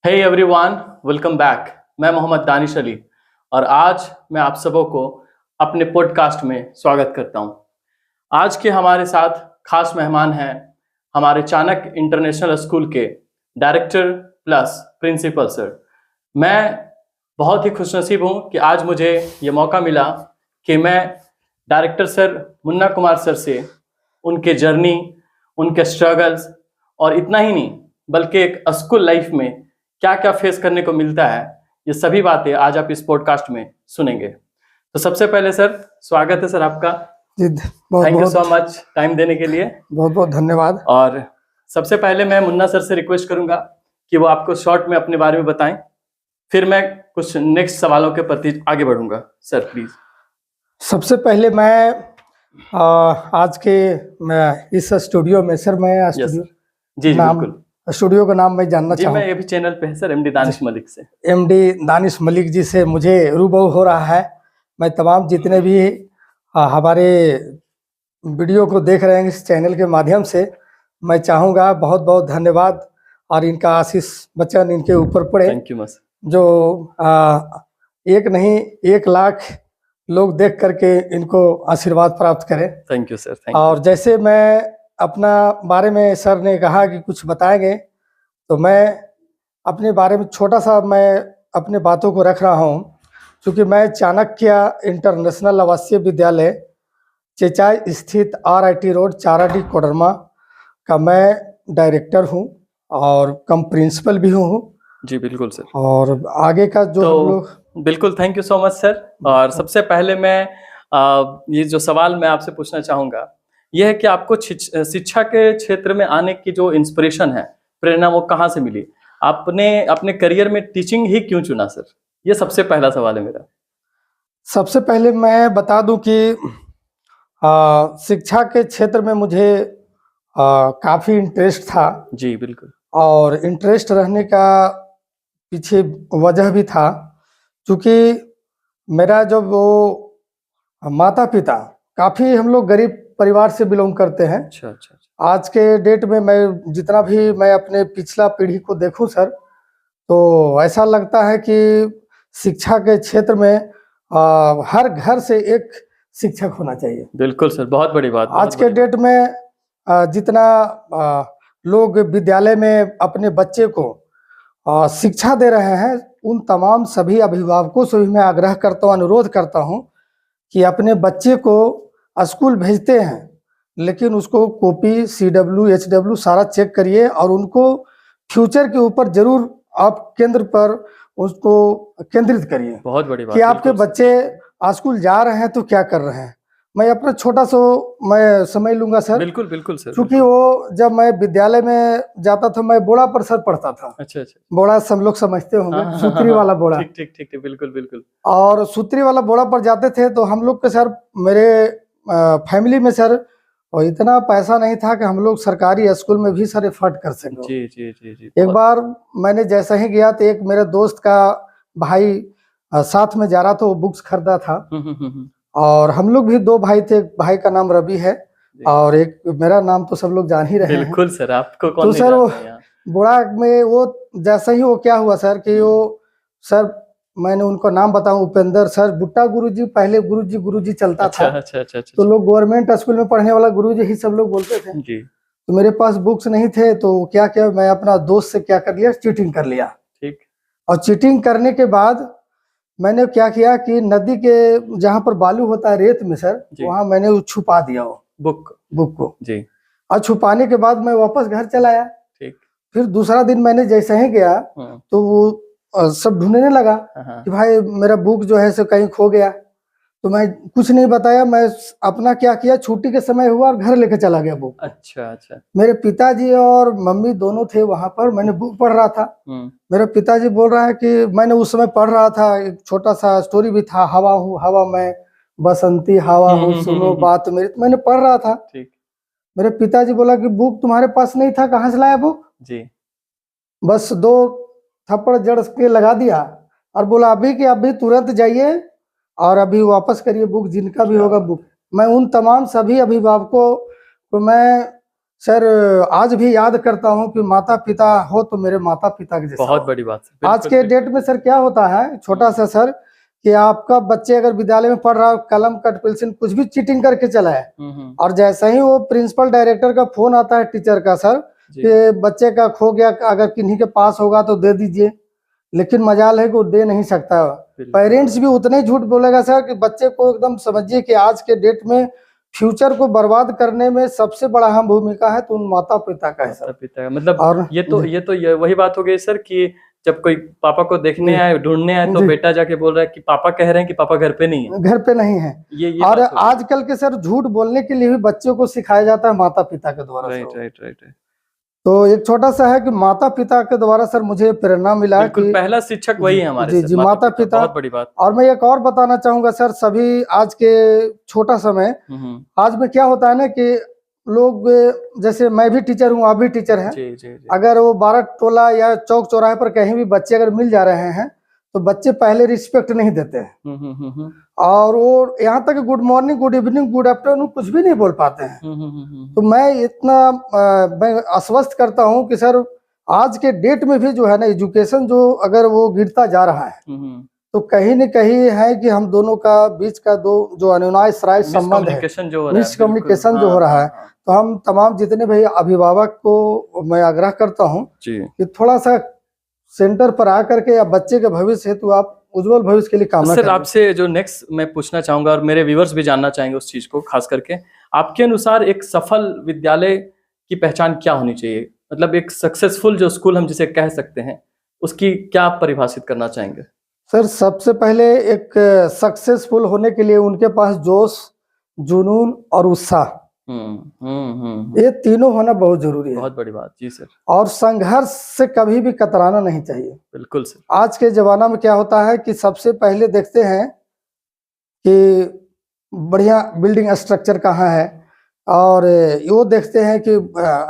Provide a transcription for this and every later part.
Hey everyone, welcome back. मैं मोहम्मद दानिश अली और आज मैं आप सबों को अपने पॉडकास्ट में स्वागत करता हूं। आज के हमारे साथ खास मेहमान हैं हमारे चाणक्य इंटरनेशनल स्कूल के डायरेक्टर प्लस प्रिंसिपल सर। मैं बहुत ही खुशनसीब हूं कि आज मुझे ये मौका मिला कि मैं director sir Munna Kumar sir से उनके जर्नी, उनके स्ट्रगल्स और इतना ही नहीं बल्कि एक स्कूल लाइफ में क्या क्या फेस करने को मिलता है, ये सभी बातें आज आप इस पॉडकास्ट में सुनेंगे। तो सबसे पहले सर, स्वागत है सर आपका। जी, thank you so much time देने के लिए। बहुत बहुत धन्यवाद। और सबसे पहले मैं मुन्ना सर से रिक्वेस्ट करूंगा कि वो आपको शॉर्ट में अपने बारे में बताएं, फिर मैं कुछ नेक्स्ट सवालों के प्रति आगे बढ़ूंगा। Sir please. सबसे पहले मैं आज के इस स्टूडियो में सर, मैं स्टूडियो जी बिल्कुल, स्टूडियो का नाम मैं जानना चाहूँ। मैं ये भी चैनल पे है सर, एमडी दानिश मलिक से। एमडी दानिश मलिक जी से मुझे रूबरू हो रहा है। मैं तमाम जितने भी हमारे वीडियो को देख रहे हैं इस चैनल के माध्यम से, मैं चाहूँगा बहुत बहुत धन्यवाद और इनका आशीष वचन इनके ऊपर पड़े। थैंक यू मस। जो एक नहीं 1 लाख लोग देख करके इनको आशीर्वाद प्राप्त करें। Thank you sir. और जैसे मैं अपना बारे में, सर ने कहा कि कुछ बताएंगे, तो मैं अपने बारे में छोटा सा मैं अपने बातों को रख रहा हूँ। क्योंकि मैं चाणक्य इंटरनेशनल आवासीय विद्यालय चेचाई स्थित RIT रोड चाराडी कोडरमा का मैं डायरेक्टर हूँ और कम प्रिंसिपल भी हूँ। जी बिल्कुल सर। और आगे का जो हम लोग बिल्कुल, thank you so much sir. और सबसे पहले मैं ये जो सवाल मैं आपसे पूछना चाहूँगा यह है कि आपको शिक्षा के क्षेत्र में आने की जो इंस्पिरेशन है, प्रेरणा, वो कहाँ से मिली? आपने अपने करियर में टीचिंग ही क्यों चुना सर? ये सबसे पहला सवाल है मेरा। सबसे पहले मैं बता दूं कि शिक्षा के क्षेत्र में मुझे काफ़ी इंटरेस्ट था। जी बिल्कुल। और इंटरेस्ट रहने का पीछे वजह भी था, क्योंकि मेरा जब वो माता पिता, काफ़ी हम लोग गरीब परिवार से बिलोंग करते हैं। अच्छा। आज के डेट में मैं जितना भी मैं अपने पिछला पीढ़ी को देखूं सर, तो ऐसा लगता है कि शिक्षा के क्षेत्र में हर घर से एक शिक्षक होना चाहिए। बिल्कुल सर, बहुत बड़ी बात। आज के डेट में जितना लोग विद्यालय में अपने बच्चे को शिक्षा दे रहे हैं, उन तमाम सभी अभिभावकों से भी मैं आग्रह करता हूँ, अनुरोध करता हूँ कि अपने बच्चे को स्कूल भेजते हैं, लेकिन उसको कॉपी CW HW सारा चेक करिए और उनको फ्यूचर के ऊपर जरूर आप केंद्र पर उसको केंद्रित करिए। बहुत बड़ी बात कि आपके बच्चे स्कूल जा रहे हैं तो क्या कर रहे हैं। मैं अपना छोटा सा मैं समझ लूंगा सर। बिल्कुल बिल्कुल सर। क्योंकि वो जब मैं विद्यालय में जाता था, मैं बोड़ा पर सर पढ़ता था। अच्छा। बोड़ा सब लोग समझते होंगे, सूत्री वाला बोड़ा। ठीक, बिल्कुल बिल्कुल। और सूत्री वाला बोड़ा पर जाते थे तो हम लोग के सर, मेरे फैमिली में सर, और इतना पैसा नहीं था कि हम लोग सरकारी स्कूल में भी सर एफर्ट कर सकें। जी। एक बार मैंने जैसा ही गया तो एक मेरे दोस्त का भाई साथ में जा रहा था, वो बुक्स खरीदा था। और हम लोग भी 2 भाई थे, एक भाई का नाम रवि है और एक मेरा नाम तो सब लोग जान ही रहे हैं। बिल्कुल सर, आपको कौन तो सर वो बुढ़ा में वो जैसा ही वो क्या हुआ सर कि वो सर, मैंने उनको नाम बताऊं, उपेंद्र सर, बुट्टा गुरुजी, पहले गुरुजी चलता था। अच्छा। तो लोग गवर्नमेंट स्कूल में पढ़ने वाला गुरुजी ही सब लोग बोलते थे जी। तो मेरे पास बुक्स नहीं थे, तो क्या किया, मैं अपना दोस्त से क्या कर लिया, चीटिंग कर लिया। ठीक। और चीटिंग करने के बाद मैंने क्या किया कि नदी के जहाँ पर बालू होता है रेत में सर, वहां मैंने छुपा दिया वो बुक को जी। और छुपाने के बाद मैं वापस घर चला आया। ठीक। फिर दूसरा दिन मैंने जैसे ही गया तो वो सब ढूंढने लगा कि भाई मेरा बुक जो है सो कहीं खो गया। तो मैं कुछ नहीं बताया, मैं अपना क्या किया, छुट्टी के समय हुआ और घर लेके चला गया बुक। अच्छा। मेरे पिताजी और मम्मी दोनों थे वहां पर, मैंने बुक पढ़ रहा था। मेरे पिताजी बोल रहा है कि मैंने उस समय पढ़ रहा था, एक छोटा सा स्टोरी भी था, हवा हूँ हवा मैं, बसंती हवा हूँ, सुनो बात मेरी, तो मैंने पढ़ रहा था। ठीक। मेरे पिताजी बोला कि बुक तुम्हारे पास नहीं था, कहाँ से लाया बुक जी। बस 2 थप्पड़ जड़ के लगा दिया और बोला अभी कि अभी तुरंत जाइए और अभी वापस करिए बुक, जिनका भी होगा बुक। मैं उन तमाम सभी अभिभावकों को मैं सर आज भी याद करता हूँ कि माता पिता हो तो मेरे माता पिता के जैसा बहुत हो। बड़ी बात है। आज के डेट में सर क्या होता है, छोटा सा सर, कि आपका बच्चे अगर विद्यालय में पढ़ रहा है, कलम कट पेंसिल कुछ भी चीटिंग करके चला है, और जैसे ही वो प्रिंसिपल डायरेक्टर का फोन आता है टीचर का, सर कि बच्चे का खो गया, अगर किन्हीं के पास होगा तो दे दीजिए, लेकिन मजाल है कि वो दे नहीं सकता। पेरेंट्स भी उतने ही झूठ बोलेगा सर कि बच्चे को एकदम समझिए कि आज के डेट में फ्यूचर को बर्बाद करने में सबसे बड़ा अहम भूमिका है तो उन माता पिता का है सर। पिता का मतलब, और ये वही बात हो गई सर कि जब कोई पापा को देखने आए, ढूंढने आए, तो बेटा जाके बोल रहा है कि पापा कह रहे हैं कि पापा घर पे नहीं है, घर पे नहीं है। ये और आजकल के सर झूठ बोलने के लिए भी बच्चों को सिखाया जाता है माता पिता के द्वारा। राइट। तो एक छोटा सा है कि माता पिता के द्वारा सर मुझे प्रेरणा मिला कि पहला शिक्षक वही है हमारे। जी माता पिता, बहुत बड़ी बात। और मैं एक और बताना चाहूंगा सर, सभी आज के छोटा समय, आज में क्या होता है ना कि लोग, जैसे मैं भी टीचर हूँ, आप भी टीचर हैं, जी। अगर वो 12 टोला या चौक चौराहे पर कहीं भी बच्चे अगर मिल जा रहे हैं तो बच्चे पहले रिस्पेक्ट नहीं देते हैं, और वो यहाँ तक good morning, good evening, good afternoon कुछ भी नहीं बोल पाते हैं। तो मैं इतना मैं आश्वस्त करता हूँ कि सर आज के डेट में भी जो है ना, एजुकेशन जो अगर वो गिरता जा रहा है तो कहीं न कहीं है कि हम दोनों का बीच का जो अनुनाय श्राय संबंध है, मिसकम्युनिकेशन जो हो रहा है, तो हम तमाम जितने भी अभिभावक को मैं आग्रह करता हूँ कि थोड़ा सा सेंटर पर आकर के या बच्चे के भविष्य हेतु आप उज्जवल भविष्य के लिए काम करें। सर आपसे जो नेक्स्ट मैं पूछना चाहूंगा, और मेरे व्यूअर्स भी जानना चाहेंगे उस चीज को, खास करके आपके अनुसार एक सफल विद्यालय की पहचान क्या होनी चाहिए? मतलब एक सक्सेसफुल जो स्कूल हम जिसे कह सकते हैं, उसकी क्या आप परिभाषित करना चाहेंगे? सर सबसे पहले एक सक्सेसफुल होने के लिए उनके पास जोश, जुनून और उत्साह, ये तीनों होना बहुत जरूरी है। बहुत बड़ी बात। जी सर। और संघर्ष से कभी भी कतराना नहीं चाहिए। बिल्कुल सर। आज के जमाना में क्या होता है कि सबसे पहले देखते हैं कि बढ़िया बिल्डिंग स्ट्रक्चर कहाँ है, और वो देखते हैं कि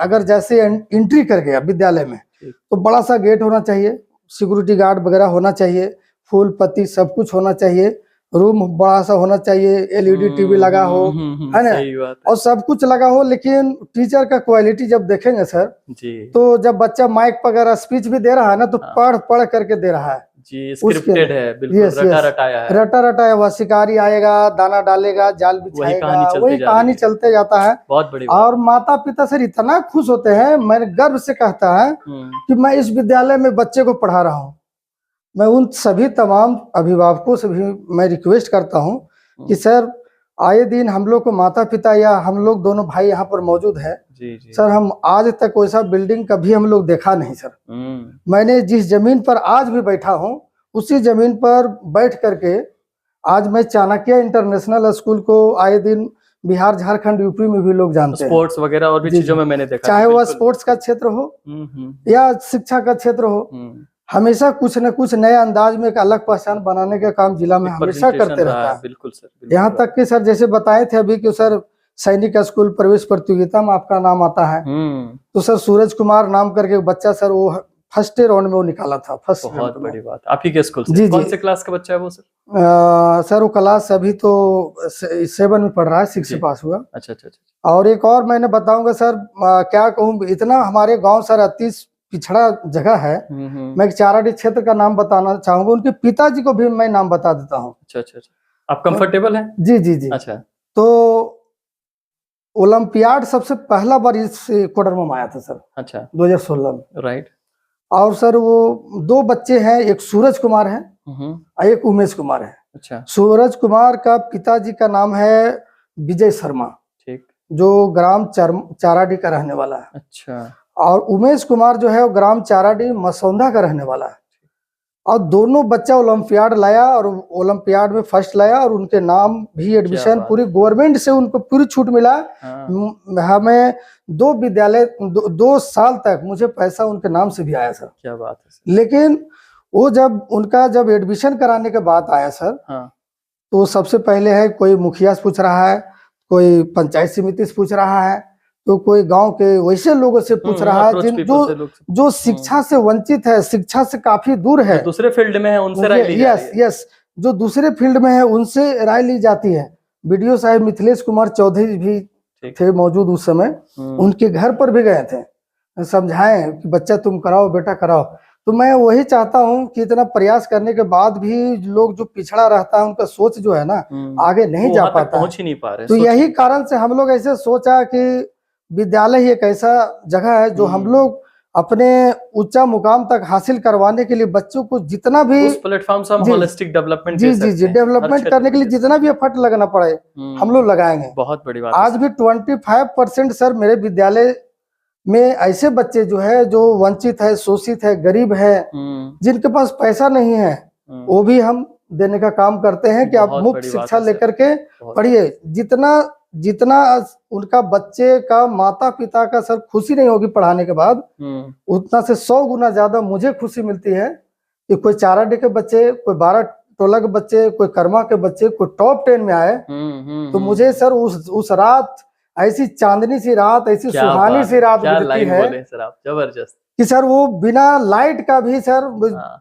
अगर जैसे एंट्री कर गया विद्यालय में तो बड़ा सा गेट होना चाहिए, सिक्योरिटी गार्ड वगैरह होना चाहिए, फूल पत्ती सब कुछ होना चाहिए, रूम बड़ा सा होना चाहिए, एलईडी टीवी लगा हो, है ना, और सब कुछ लगा हो। लेकिन टीचर का क्वालिटी जब देखेंगे सर जी, तो जब बच्चा माइक पर स्पीच भी दे रहा है ना तो पढ़ करके दे रहा है जी, स्क्रिप्टेड है, बिल्कुल रटा रटाया हुआ, शिकारी आएगा, दाना डालेगा, जाल बिछाएगा, वही कहानी चलते जाता है। बहुत बड़ी। और माता पिता सर इतना खुश होते हैं, मैंने गर्व से कहता है कि मैं इस विद्यालय में बच्चे को पढ़ा रहा हूँ। मैं उन सभी तमाम अभिभावकों से भी मैं रिक्वेस्ट करता हूं कि सर आए दिन हम लोग को माता पिता या हम लोग दोनों भाई यहाँ पर मौजूद है जी। सर हम आज तक वैसा बिल्डिंग कभी हम लोग देखा नहीं सर। मैंने जिस जमीन पर आज भी बैठा हूँ उसी जमीन पर बैठ करके आज मैं चाणक्य इंटरनेशनल स्कूल को आए दिन बिहार, झारखंड, यूपी में भी लोग जानते हैं, स्पोर्ट्स वगैरह और भी चीजों में मैंने देखा, चाहे वह स्पोर्ट्स का क्षेत्र हो या शिक्षा का क्षेत्र हो, हमेशा कुछ न कुछ नए अंदाज में एक अलग पहचान बनाने का काम जिला में हमेशा करते रहता है। बिल्कुल सर। यहाँ तक कि सर जैसे बताए थे अभी कि सर सैनिक स्कूल प्रवेश प्रतियोगिता में आपका नाम आता है, तो सर सूरज कुमार नाम करके बच्चा सर वो फर्स्ट राउंड में वो निकाला था, फर्स्ट। बहुत बड़ी बात। आप ही के स्कूल से? जी कौन से क्लास का बच्चा है वो सर? सर वो क्लास अभी तो 7 में पढ़ रहा है, 6 से पास हुआ। अच्छा। और एक और मैंने बताऊंगा सर, क्या कहूँ, इतना हमारे गाँव सर अति पिछड़ा जगह है। मैं चाराडी क्षेत्र का नाम बताना चाहूंगा, उनके पिताजी को भी मैं नाम बता देता हूँ। अच्छा। आप कंफर्टेबल हैं? जी। अच्छा। तो ओलंपियाड सबसे पहला बार इस क्वार्टर में आया था सर। अच्छा। 2016 में। राइट। और सर वो 2 बच्चे हैं, एक सूरज कुमार है और एक उमेश कुमार है। अच्छा। सूरज कुमार का पिताजी का नाम है विजय शर्मा, ठीक, जो ग्राम चाराडी का रहने वाला है। अच्छा। और उमेश कुमार जो है वो ग्राम चाराडी मसौंधा का रहने वाला है। और दोनों बच्चा ओलंपियाड लाया और ओलंपियाड में फर्स्ट लाया, और उनके नाम भी एडमिशन पूरी गवर्नमेंट से उनको पूरी छूट मिला। हमें 2 विद्यालय 2 साल तक मुझे पैसा उनके नाम से भी आया सर। क्या बात है। लेकिन वो जब एडमिशन कराने के बाद आया सर, तो सबसे पहले है कोई मुखिया से पूछ रहा है, कोई पंचायत समिति से पूछ रहा है, तो कोई गांव के वैसे लोगों से पूछ रहा है जो शिक्षा से वंचित है, शिक्षा से काफी दूर है, दूसरे फील्ड में है, उनसे राय ली जाती है। यस, जो दूसरे फील्ड में है उनसे राय ली जाती है। बीडीओ साहब मिथिलेश कुमार चौधरी भी थे मौजूद उस समय, उनके घर पर भी गए थे, समझाएं कि बच्चा तुम कराओ, बेटा कराओ। तो मैं वही चाहता हूं कि इतना प्रयास करने के बाद भी लोग जो पिछड़ा रहता है उनका सोच जो है ना आगे नहीं जा पाता, पहुंच ही नहीं पा रहे। तो यही कारण से हम लोग ऐसे सोचा कि विद्यालय ही एक ऐसा जगह है जो हम लोग अपने ऊंचा मुकाम तक हासिल करवाने के लिए बच्चों को जितना भी उस प्लेटफॉर्म से हम होलिस्टिक डेवलपमेंट जी डेवलपमेंट करने के लिए जितना भी एफर्ट लगना पड़े हम लोग लगाएंगे। बहुत बड़ी बात। आज भी 25% सर मेरे विद्यालय में ऐसे बच्चे जो है जो वंचित है, शोषित है, गरीब है, जिनके पास पैसा नहीं है, वो भी हम देने का काम करते हैं कि आप मुफ्त शिक्षा लेकर के पढ़िए। जितना उनका बच्चे का माता पिता का सर खुशी नहीं होगी पढ़ाने के बाद, उतना से 100 गुना ज्यादा मुझे खुशी मिलती है कि कोई 4 के बच्चे, कोई 12 टोला के बच्चे, कोई कर्मा के बच्चे, कोई टॉप 10 में आए। तो मुझे सर उस रात ऐसी चांदनी सी रात, ऐसी सुहानी सी रात गुजरती है सर आप, जबरदस्त, कि सर वो बिना लाइट का भी सर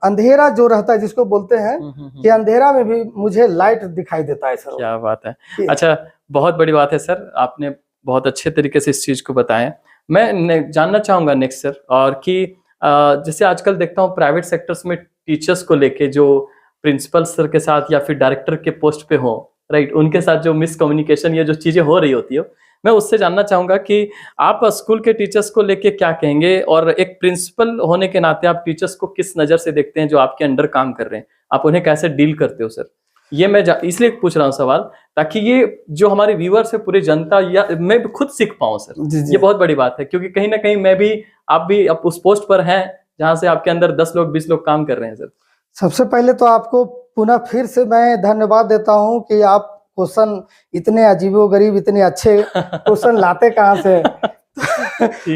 अंधेरा जो रहता है जिसको बोलते हैं कि अंधेरा में भी मुझे लाइट दिखाई देता है सर। क्या बात है। अच्छा, बहुत बड़ी बात है सर, आपने बहुत अच्छे तरीके से इस चीज को बताया। मैं जानना चाहूंगा नेक्स्ट सर, और कि जैसे आजकल देखता हूँ प्राइवेट सेक्टर्स में टीचर्स को लेके जो प्रिंसिपल सर के साथ या फिर डायरेक्टर के पोस्ट पे हो, राइट, उनके साथ जो मिसकम्युनिकेशन या जो चीजें हो रही होती है, मैं उससे जानना चाहूंगा कि आप स्कूल के टीचर्स को लेके क्या कहेंगे, और एक प्रिंसिपल होने के नाते आप टीचर्स को किस नजर से देखते हैं जो आपके अंडर काम कर रहे हैं, आप उन्हें कैसे डील करते हो सर? ये मैं इसलिए पूछ रहा हूँ सवाल, ताकि ये जो हमारे व्यूअर्स है, पूरी जनता, या मैं भी खुद सीख पाऊँ सर। ये बहुत बड़ी बात है, क्योंकि कहीं ना कहीं मैं भी, आप भी उस पोस्ट पर हैं जहाँ से आपके अंदर 10 लोग 20 लोग काम कर रहे हैं सर। सबसे पहले तो आपको पुनः फिर से मैं धन्यवाद देता हूँ कि आप क्वेश्चन इतने अजीबो गरीब, इतने अच्छे क्वेश्चन लाते कहाँ से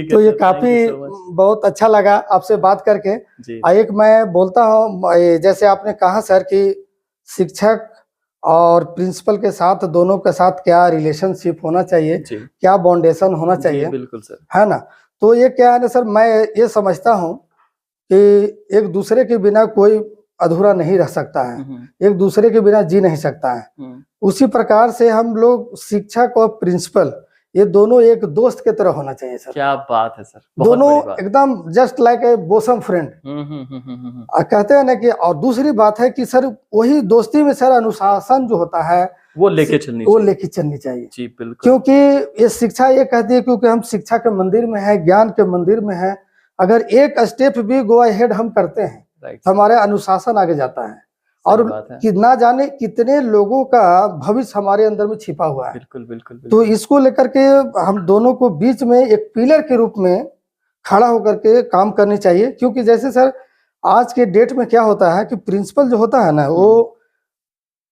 तो ये काफी बहुत अच्छा लगा आपसे बात करके। एक मैं बोलता हूँ, जैसे आपने कहा सर कि शिक्षक और प्रिंसिपल के साथ, दोनों के साथ क्या रिलेशनशिप होना चाहिए, क्या बाउंडेशन होना चाहिए, बिल्कुल सर, है ना। तो ये क्या है ना सर, मैं ये समझता हूँ कि एक दूसरे के बिना कोई अधूरा नहीं रह सकता है, एक दूसरे के बिना जी नहीं सकता है। उसी प्रकार से हम लोग शिक्षक और प्रिंसिपल, ये दोनों एक दोस्त के तरह होना चाहिए सर। क्या बात है सर, दोनों एकदम जस्ट लाइक ए बोसम फ्रेंड कहते हैं ना कि। और दूसरी बात है कि सर वही दोस्ती में सर अनुशासन जो होता है वो लेके चलनी चाहिए जी, बिल्कुल। क्योंकि ये शिक्षा ये कहती है, क्योंकि हम शिक्षा के मंदिर में है, ज्ञान के मंदिर में है, अगर एक स्टेप भी गो अहेड हम करते हैं तो हमारे अनुशासन आगे जाता है, और कि ना जाने कितने लोगों का भविष्य हमारे अंदर में छिपा हुआ है। बिल्कुल बिल्कुल, बिल्कुल। तो इसको लेकर के हम दोनों को बीच में एक पिलर के रूप में खड़ा होकर के काम करनी चाहिए। क्योंकि जैसे सर आज के डेट में क्या होता है कि प्रिंसिपल जो होता है ना, वो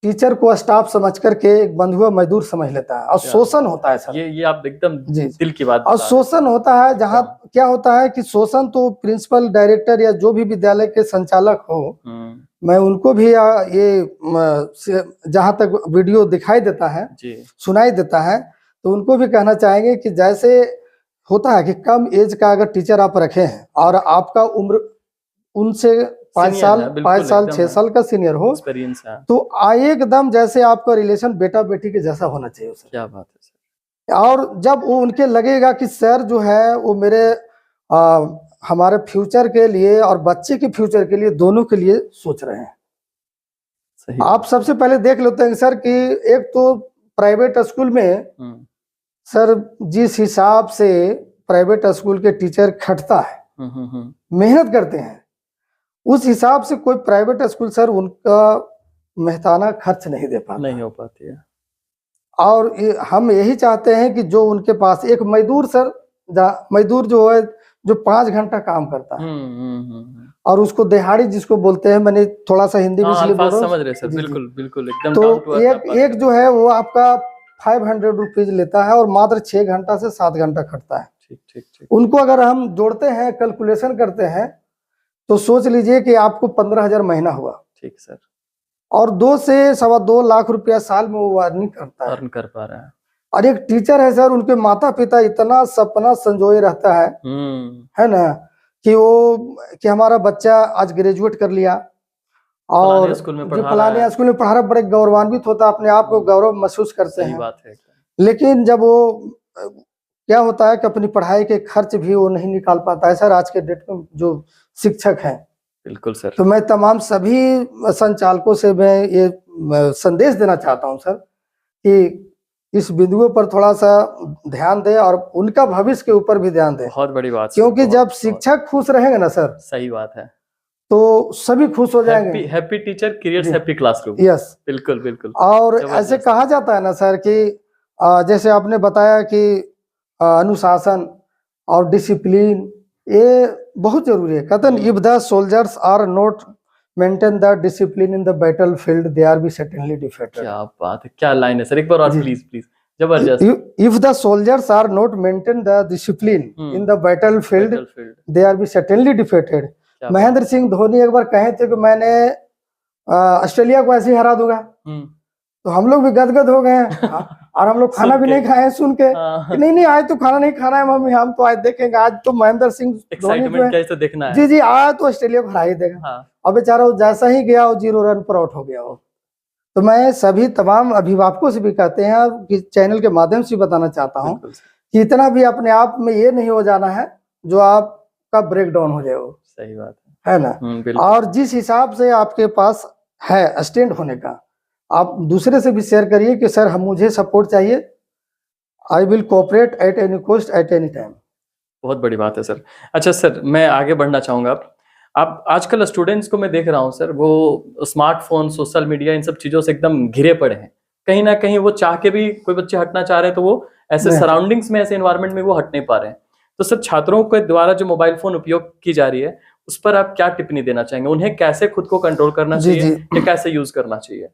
टीचर को स्टाफ समझ करके एक बंधुआ मजदूर समझ लेता है, और शोषण होता है सर। ये आप एकदम दिल की बात। और शोषण होता है, जहाँ क्या होता है कि शोषण तो प्रिंसिपल, डायरेक्टर या जो भी विद्यालय के संचालक हो, मैं उनको भी ये जहाँ तक वीडियो दिखाई देता है, सुनाई देता है, तो उनको भी कहना चाहेंगे कि जैसे होता है कि कम एज का अगर टीचर आप रखे हैं और आपका उम्र उनसे 5 साल 6 साल का सीनियर हो, तो एकदम जैसे आपका रिलेशन बेटा बेटी के जैसा होना चाहिए सर। क्या बात है सर। और जब वो उनके लगेगा कि सर जो है वो मेरे हमारे फ्यूचर के लिए और बच्चे के फ्यूचर के लिए, दोनों के लिए सोच रहे हैं। सही। आप सबसे पहले देख लेते हैं सर कि एक तो प्राइवेट स्कूल में सर जिस हिसाब से प्राइवेट स्कूल के टीचर खटता है, मेहनत करते हैं, उस हिसाब से कोई प्राइवेट स्कूल सर उनका मेहताना खर्च नहीं दे पाता, नहीं हो पाती है। और हम यही चाहते हैं कि जो उनके पास एक मजदूर सर, मजदूर जो है जो 5 घंटा काम करता है, और उसको दिहाड़ी जिसको बोलते हैं, मैंने थोड़ा सा हिंदी में इसलिए बोल रहा हूं, समझ रहे सर, बिल्कुल बिल्कुल एकदम। तो एक जो है वो आपका 500 रुपीज लेता है और मात्र 6 घंटा से 7 घंटा खटता है। ठीक ठीक ठीक। उनको अगर हम जोड़ते हैं, कैलकुलेशन करते हैं, तो सोच लीजिए कि आपको 15,000 महीना हुआ। ठीक सर। और 2 से सवा 2 लाख रुपया साल में वो अर्निंग करता है, अर्न कर पा रहा है। और एक टीचर है सर, उनके माता पिता इतना सपना संजोए रहता है ना, कि वो कि हमारा बच्चा आज ग्रेजुएट कर लिया और जो फलाने स्कूल में पढ़ा रहा, बड़े गौरवान्वित होता है, अपने आप को गौरव महसूस करते हैं। बात है। लेकिन जब वो क्या होता है कि अपनी पढ़ाई के खर्च भी वो नहीं निकाल पाता है सर आज के डेट में जो शिक्षक हैं। बिल्कुल सर। तो मैं तमाम सभी संचालकों से मैं ये संदेश देना चाहता हूं सर कि इस बिंदुओं पर थोड़ा सा ध्यान दें और उनका भविष्य के ऊपर भी ध्यान दें। बहुत बड़ी बात, क्योंकि जब शिक्षक खुश रहेंगे ना सर, सही बात है, तो सभी खुश हो जाएंगे। Happy teacher creates happy classroom. Yes, बिल्कुल बिल्कुल। और ऐसे कहा जाता है ना सर कि जैसे आपने बताया कि अनुशासन और डिसिप्लिन ये बहुत जरूरी है। कहते हैं if the soldiers are not maintain the discipline in the battle field they are be certainly defeated. क्या बात है, क्या लाइन है सर, एक बार और प्लीज प्लीज। जबरदस्त। If the soldiers are not maintain the discipline in the battle field they are be certainly defeated. Mahendra Singh Dhoni एक बार कहे थे कि मैंने ऑस्ट्रेलिया को ऐसे ही हरा दूंगा, तो हम लोग भी गदगद हो गए और हम लोग खाना भी नहीं खाए सुन के कि नहीं आज तो खाना नहीं खाना है मम्मी, हम तो आज देखेंगे, आज तो महेंद्र सिंह धोनी कैसे देखना है। जी आज तो ऑस्ट्रेलिया को हरा ही देगा। अब बेचारा वो जैसा ही गया वो 0 रन पर आउट हो गया वो। तो मैं सभी तमाम अभिभावकों से भी कहते हैं कि चैनल के माध्यम से बताना चाहता हूँ कि इतना भी अपने आप में ये नहीं हो जाना है जो आपका ब्रेक डाउन हो जाए। वो सही बात है ना। और जिस हिसाब से आपके पास है स्टैंड होने का, आप दूसरे से भी शेयर करिए कि सर हम मुझे सपोर्ट चाहिए, I will cooperate at any cost at any time. बहुत बड़ी बात है सर। अच्छा सर, मैं आगे बढ़ना चाहूंगा। आप आजकल स्टूडेंट्स को मैं देख रहा हूं सर, वो स्मार्टफोन, सोशल मीडिया, इन सब चीजों से एकदम घिरे पड़े हैं। कहीं ना कहीं वो चाह के भी, कोई बच्चे हटना चाह रहे हैं तो वो ऐसे सराउंडिंग्स में, ऐसे एनवायरनमेंट में वो हट नहीं पा रहे हैं। तो सर छात्रों के द्वारा जो मोबाइल फोन उपयोग की जा रही है उस पर आप क्या टिप्पणी देना चाहेंगे? उन्हें कैसे खुद को कंट्रोल करना चाहिए या कैसे यूज करना चाहिए?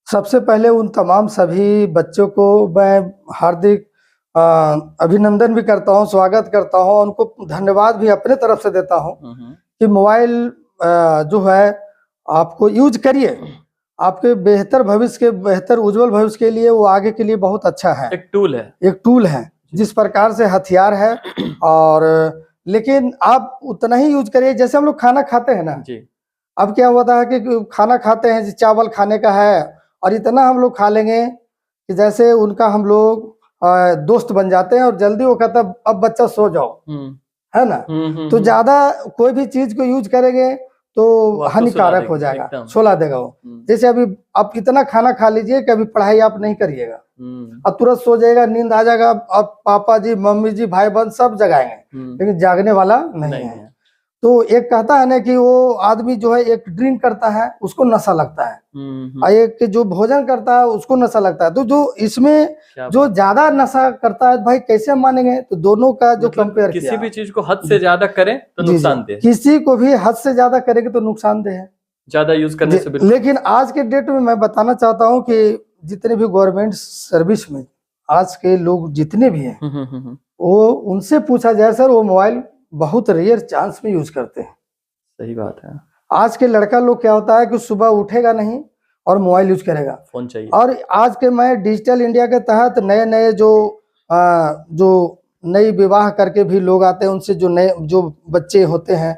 सबसे पहले उन तमाम सभी बच्चों को मैं हार्दिक अभिनंदन भी करता हूं, स्वागत करता हूं, उनको धन्यवाद भी अपने तरफ से देता हूं कि मोबाइल जो है आपको यूज करिए, आपके बेहतर भविष्य के, बेहतर उज्जवल भविष्य के लिए वो आगे के लिए बहुत अच्छा है। एक टूल है जिस प्रकार से हथियार है। और लेकिन आप उतना ही यूज करिए जैसे हम लोग खाना खाते हैं ना जी। अब क्या होता है कि खाना खाते हैं, चावल खाने का है और इतना हम लोग खा लेंगे कि जैसे उनका हम लोग दोस्त बन जाते हैं और जल्दी वो कहता अब बच्चा सो जाओ, है ना। तो ज्यादा कोई भी चीज को यूज करेंगे तो हानिकारक हो जाएगा, सोला देगा वो। जैसे अभी आप इतना खाना खा लीजिए कि अभी पढ़ाई आप नहीं करिएगा, अब तुरंत सो जाएगा, नींद आ जाएगा, अब पापा जी, मम्मी जी, भाई बहन सब जगाएंगे, लेकिन जागने वाला नहीं है। तो एक कहता है ना कि वो आदमी जो है एक ड्रिंक करता है उसको नशा लगता है, और एक जो भोजन करता है उसको नशा लगता है। तो जो इसमें जो ज्यादा नशा करता है भाई कैसे हम मानेंगे? तो दोनों का जो कंपेयर किया, किसी भी चीज को हद से ज्यादा करें तो नुकसानदेह, किसी को भी हद से ज्यादा करेंगे तो नुकसानदेह है, ज्यादा यूज करने से। लेकिन आज के डेट में मैं बताना चाहता हूँ कि जितने भी गवर्नमेंट सर्विस में आज के लोग जितने भी हैं वो उनसे पूछा जाए सर वो मोबाइल बहुत रेयर चांस में यूज करते हैं। सही बात है। आज के लड़का लोग क्या होता है कि सुबह उठेगा नहीं और मोबाइल यूज करेगा, फोन चाहिए। और आज के मैं डिजिटल इंडिया के तहत नए नए जो नई विवाह करके भी लोग आते हैं, उनसे जो नए जो बच्चे होते हैं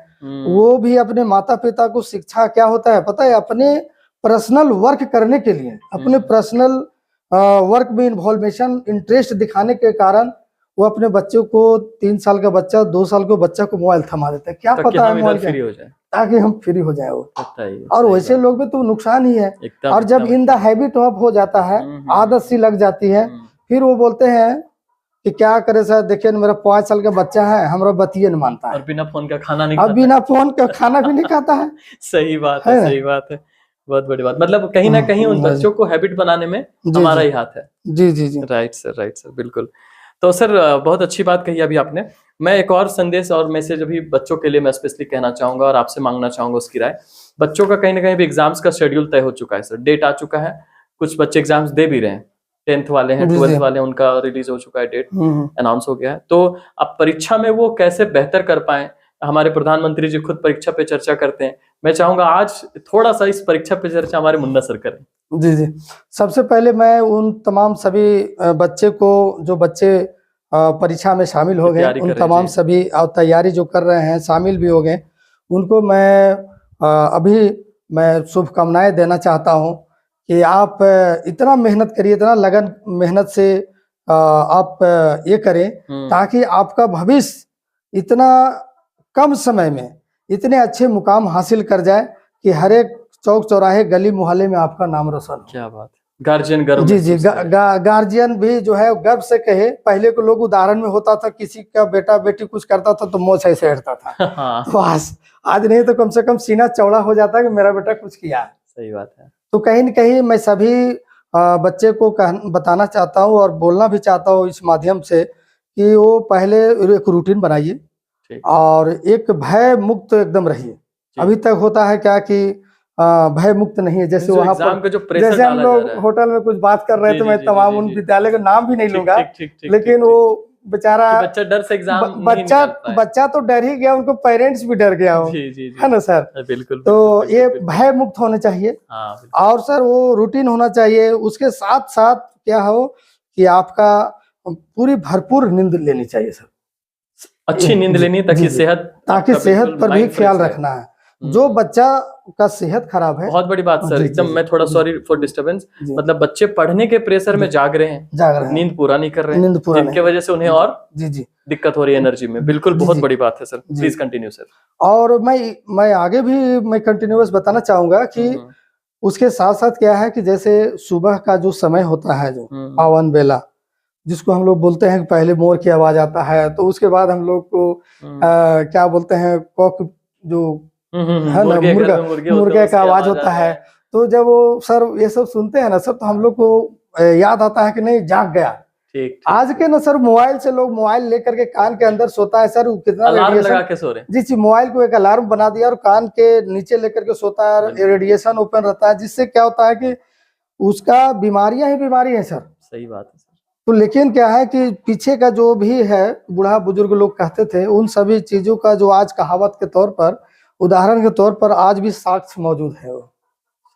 वो भी अपने माता पिता को शिक्षा क्या होता है पता है, अपने पर्सनल वर्क करने के लिए, अपने पर्सनल वर्क में इन्वॉल्वेशन, इंटरेस्ट दिखाने के कारण वो अपने बच्चों को 3 साल का बच्चा, 2 साल के बच्चा को मोबाइल थमा देता है। क्या पता है मोबाइल फ्री हो जाए, ताकि हम फ्री हो जाए वो। और वैसे लोग में तो नुकसान ही है। और जब इन द हैबिट ऑफ हो जाता है, आदत सी लग जाती है, फिर वो बोलते हैं कि क्या करे सर, देखिए मेरा 5 साल का बच्चा है, हमारा बतिये नहीं मानता है, और बिना फोन का खाना नहीं, अब बिना फोन का खाना भी नहीं खाता है। सही बात है, सही बात है, बहुत बड़ी बात। मतलब कहीं ना कहीं उन बच्चों को हैबिट बनाने में हमारा ही हाथ है। जी जी जी, राइट सर, बिल्कुल। तो सर बहुत अच्छी बात कही अभी आपने। मैं एक और संदेश और मैसेज अभी बच्चों के लिए मैं स्पेशली कहना चाहूंगा और आपसे मांगना चाहूंगा उसकी राय। बच्चों का कहीं ना कहीं भी एग्जाम्स का शेड्यूल तय हो चुका है सर, डेट आ चुका है, कुछ बच्चे एग्जाम्स दे भी रहे हैं, 10th वाले हैं, 12th वाले हैं, उनका रिलीज हो चुका है, डेट अनाउंस हो गया है। तो अब परीक्षा में वो कैसे बेहतर कर पाए, हमारे प्रधानमंत्री जी खुद परीक्षा पे चर्चा करते हैं, मैं चाहूंगा आज थोड़ा सा इस परीक्षा पे चर्चा हमारे मुन्ना सर करें। जी जी, सबसे पहले मैं उन तमाम सभी बच्चे को, जो बच्चे परीक्षा में शामिल हो गए, उन तमाम सभी तैयारी जो कर रहे हैं, शामिल भी हो गए, उनको मैं अभी मैं शुभकामनाएं देना चाहता हूं कि आप इतना मेहनत करिए, इतना लगन मेहनत से आप ये करें ताकि आपका भविष्य इतना कम समय में इतने अच्छे मुकाम हासिल कर जाए कि हर एक चौक चौराहे गली मोहल्ले में आपका नाम रोशन हो। क्या बात, गार्जियन गर्व जी जी, गार्जियन भी जो है गर्व से कहे। पहले के लोग उदाहरण में होता था, किसी का बेटा बेटी कुछ करता था तो मोछ ऐसे हटता था। हाँ। तो आज नहीं तो कम से कम सीना चौड़ा हो जाता है कि मेरा बेटा कुछ किया है। सही बात है। तो कहीं न कहीं मैं सभी बच्चे को बताना चाहता हूँ और बोलना भी चाहता हूँ इस माध्यम से कि वो पहले एक रूटीन बनाइए और एक भय मुक्त एकदम रहिए। अभी तक होता है क्या कि भय मुक्त नहीं है। जैसे वहाँ पर जैसे हम लोग होटल में कुछ बात कर रहे थे, मैं तमाम उन विद्यालय का नाम भी नहीं लूंगा, लेकिन वो बेचारा बच्चा डर से एग्जाम बच्चा तो डर ही गया, उनको पेरेंट्स भी डर गया हो, है ना सर? बिल्कुल। तो ये भय मुक्त होने चाहिए और सर वो रूटीन होना चाहिए। उसके साथ साथ क्या हो कि आपका पूरी भरपूर नींद लेनी चाहिए सर, अच्छी नींद लेनी ताकि सेहत पर भी ख्याल रखना है। जो बच्चा का सेहत खराब है, बहुत बड़ी बात सर, एकदम मैं थोड़ा सॉरी फॉर डिस्टर्बेंस, मतलब बच्चे पढ़ने के प्रेशर में जाग रहे हैं, नींद पूरा नहीं कर रहे हैं, जिनके वजह से उन्हें और दिक्कत हो रही है एनर्जी में। बिल्कुल, बहुत बड़ी बात है सर, प्लीज कंटिन्यू सर। और मैं आगे भी मैं कंटिन्यूअस बताना चाहूंगा कि उसके साथ साथ क्या है कि जैसे सुबह का जो समय होता है, जो पावन बेला जिसको हम लोग बोलते हैं, पहले मोर की आवाज आता है, तो उसके बाद हम लोग को क्या बोलते हैं, कॉक जो है ना, मुर्गे का आवाज होता है। तो जब वो सर ये सब सुनते हैं ना सर, तो हम लोग को याद आता है कि नहीं जाग गया। आज के ना सर मोबाइल से लोग मोबाइल लेकर के कान के अंदर सोता है सर, कितना रेडिएशन लगा के सो रहे हैं। जी, मोबाइल को एक अलार्म बना दिया और कान के नीचे लेकर के सोता है, रेडिएशन ओपन रहता है, जिससे क्या होता है कि उसका बीमारियां ही बीमारी है सर। सही बात है सर। तो लेकिन क्या है कि पीछे का जो भी है, बूढ़ा बुजुर्ग लोग कहते थे, उन सभी चीजों का जो आज कहावत के तौर पर, उदाहरण के तौर पर आज भी साक्ष्य मौजूद है वो।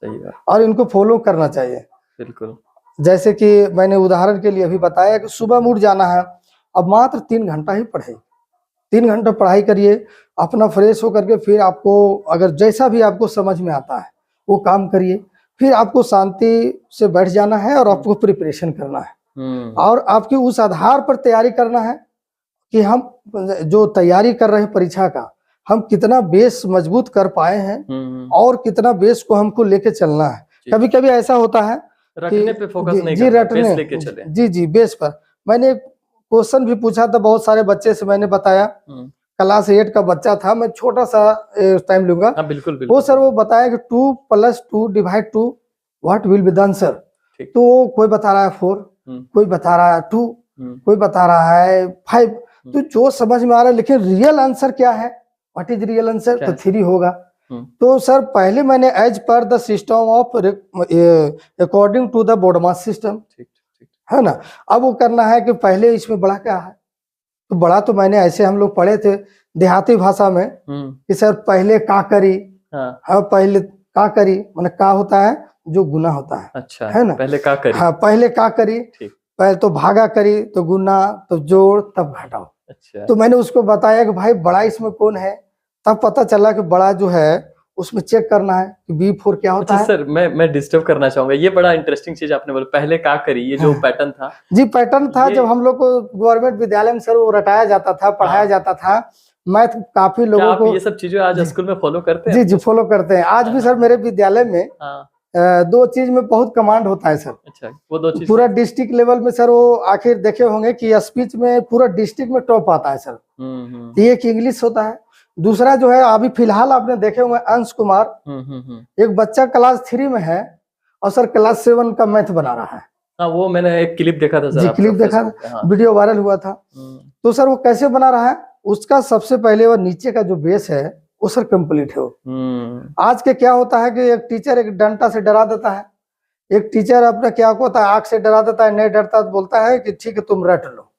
सही बात। और इनको फॉलो करना चाहिए। बिल्कुल। जैसे कि मैंने उदाहरण के लिए अभी बताया कि सुबह उठ जाना है, अब मात्र 3 घंटा ही पढ़े, 3 घंटा पढ़ाई करिए, अपना फ्रेश होकर के फिर आपको अगर जैसा भी आपको समझ में आता है वो काम करिए, फिर आपको शांति से बैठ जाना है और आपको प्रिपरेशन करना है। और आपकी उस आधार पर तैयारी करना है कि हम जो तैयारी कर रहे हैं परीक्षा का, हम कितना बेस मजबूत कर पाए हैं और कितना बेस को हमको लेके चलना है। कभी कभी ऐसा होता है रटने पे फोकस नहीं करना, बेस लेके चले। जी, बेस पर। मैंने एक क्वेश्चन भी पूछा था बहुत सारे बच्चे से, मैंने बताया, क्लास 8 का बच्चा था, मैं छोटा सा टाइम लूंगा। बिल्कुल। वो सर वो बताया कि 2 + 2 / 2 what will be the answer. तो कोई बता रहा है 4, कोई बता रहा है 2, कोई बता रहा है 5। तो जो समझ में आ रहा है, लेकिन रियल आंसर क्या है, व्हाट इज रियल आंसर, तो 3 होगा। तो सर पहले मैंने as per the system of according to the board mass system, है ना, अब वो करना है कि पहले इसमें बड़ा क्या है। तो बड़ा तो मैंने ऐसे हम लोग पढ़े थे देहाती भाषा में कि सर पहले का करी, हाँ पहले का करी माने का होता है जो गुना होता है। अच्छा, है ना, पहले का करी। हाँ, पहले का करी, पहले तो भागा करी, तो गुना, तो जोड़, तब घटाओ। अच्छा। तो मैंने उसको बताया कि भाई बड़ा इसमें कौन है, तब पता चला कि बड़ा जो है उसमें चेक करना है कि B4 क्या होता है। सर मैं डिस्टर्ब करना चाहूंगा, ये बड़ा इंटरेस्टिंग चीज आपने बोला, पहले का करी, ये जो पैटर्न था। जी, पैटर्न था जब हम लोग को गवर्नमेंट विद्यालय में सर वो रटाया जाता था, पढ़ाया जाता था। मैथ काफी लोगों को ये सब चीजें आज स्कूल में फॉलो करते हैं? जी, फॉलो करते हैं आज भी सर। मेरे विद्यालय में 2 चीज में बहुत कमांड होता है सर। अच्छा, वो 2 चीज? पूरा डिस्ट्रिक्ट लेवल में सर, वो आखिर देखे होंगे कि स्पीच में पूरा डिस्ट्रिक्ट में टॉप आता है सर। एक इंग्लिश होता है, दूसरा जो है अभी फिलहाल आपने देखे होंगे अंश कुमार, एक बच्चा क्लास 3 में है और सर क्लास 7 का मैथ बना रहा है। हाँ, वो मैंने एक क्लिप देखा था सर। जी, क्लिप देखा था, वीडियो वायरल हुआ था। तो सर वो कैसे बना रहा है, उसका सबसे पहले वो नीचे का जो बेस है वो सर कंप्लीट है वो। आज के क्या होता है कि एक टीचर एक डंडा से डरा देता है, एक टीचर अपना क्या होता है आंख से डरा देता है, नहीं डरता तो बोलता है कि ठीक है तुम रट लो,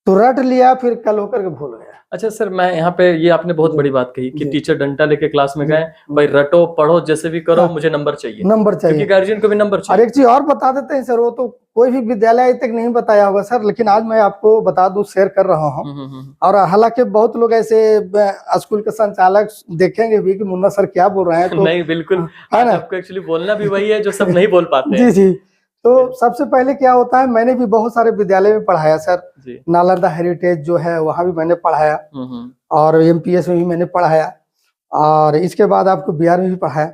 तो रट लिया, फिर कल होकर के भूल गया। अच्छा सर, मैं यहाँ पे ये आपने बहुत बड़ी बात कही कि टीचर डंडा लेके क्लास में गए, भाई रटो पढ़ो जैसे भी करो, मुझे नंबर चाहिए, क्योंकि गार्जियन को भी नंबर चाहिए। और एक चीज और बता देते हैं सर, वो तो कोई भी विद्यालय तक नहीं बताया होगा सर, लेकिन आज मैं आपको बता दूं, शेयर कर रहा हूँ। और हालांकि बहुत लोग ऐसे स्कूल के संचालक देखेंगे भी कि मुन्ना सर क्या बोल रहे हैं, तो नहीं बिल्कुल, आपको एक्चुअली बोलना भी वही है जो सब नहीं बोल पाते। जी, तो सबसे पहले क्या होता है, मैंने भी बहुत सारे विद्यालय में पढ़ाया सर जी। नालंदा हेरिटेज जो है वहां भी मैंने पढ़ाया और एमपीएस में भी मैंने पढ़ाया और इसके बाद आपको बिहार में भी पढ़ाया।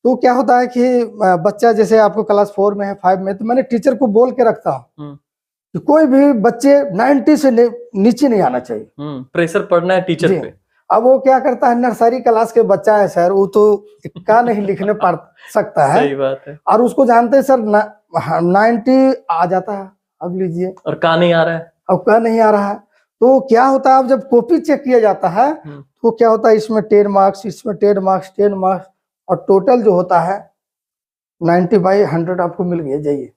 तो क्या होता है कि बच्चा जैसे आपको क्लास 4 में है 5 में, तो मैंने टीचर को बोल के रखता हूँ कि कोई भी बच्चे 90 से नीचे नहीं आना चाहिए, प्रेशर पड़ना है टीचर पे। अब वो क्या करता है, नर्सरी क्लास के बच्चा है सर, वो तो का नहीं लिखने पढ़ सकता है। सही बात है। और उसको जानते हैं सर 90 आ जाता है, अब लीजिए, और का नहीं आ रहा है, अब का नहीं आ रहा है। तो क्या होता है, अब जब कॉपी चेक किया जाता है तो क्या होता है, इसमें 10 मार्क्स, इसमें 10 मार्क्स, 10 मार्क्स, और टोटल जो होता है 90/100 आपको मिल गया, जाइए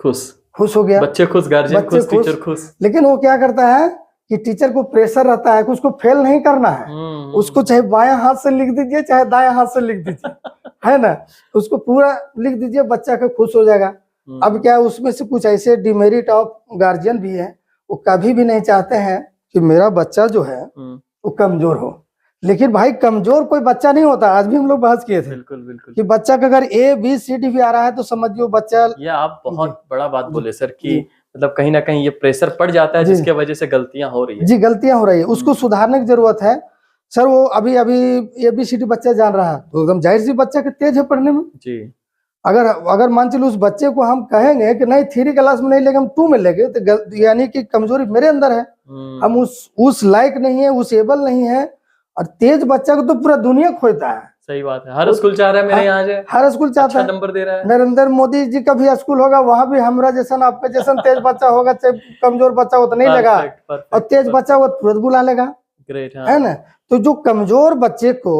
खुश हो गया, बच्चे खुश, गार्जियन खुश, टीचर खुश। लेकिन वो क्या करता है कि टीचर को प्रेशर रहता है कि उसको फेल नहीं करना है, उसको चाहे बाएं हाथ से लिख दीजिए चाहे दाएं हाथ से लिख दीजिए, है ना, उसको पूरा लिख दीजिए, बच्चा का खुश हो जाएगा। अब क्या है, उसमें से कुछ ऐसे डिमेरिट ऑफ गार्जियन भी है, वो कभी भी नहीं चाहते हैं कि मेरा बच्चा जो है वो कमजोर हो। लेकिन भाई कमजोर कोई बच्चा नहीं होता, आज भी हम लोग बहस किए थे। बिल्कुल कि बच्चा का अगर ABCD भी आ रहा है तो समझिए बच्चा। ये आप बहुत बड़ा बात बोले सर कि मतलब कहीं ना कहीं ये प्रेशर पड़ जाता है जिसके वजह से गलतियां हो रही है। जी, गलतियां हो रही है, उसको सुधारने की जरूरत है सर। वो अभी ABCD बच्चा जान रहा है तो एकदम जाहिर सी बच्चा के तेज है पढ़ने में जी। अगर मान चलो उस बच्चे को हम कहेंगे कि नहीं 3 क्लास में नहीं लेंगे, हम 2 में लेंगे, तो यानी कि कमजोरी मेरे अंदर है, हम उस लायक नहीं है, उस एबल नहीं है। और तेज बच्चा को तो पूरा दुनिया खोजता है। सही बात है, हर स्कूल चाह रहा है मेरे यहाँ जाए, हर स्कूल चाहता है, नंबर दे रहा है। नरेंद्र मोदी जी का भी स्कूल होगा, वहां भी हमरा जैसा आपका जैसा तेज बच्चा होगा, चाहे कमजोर बच्चा हो तो नहीं लगा, और तेज बच्चा वो तुरंत बुला लेगा। ग्रेट है ना। तो जो कमजोर बच्चे को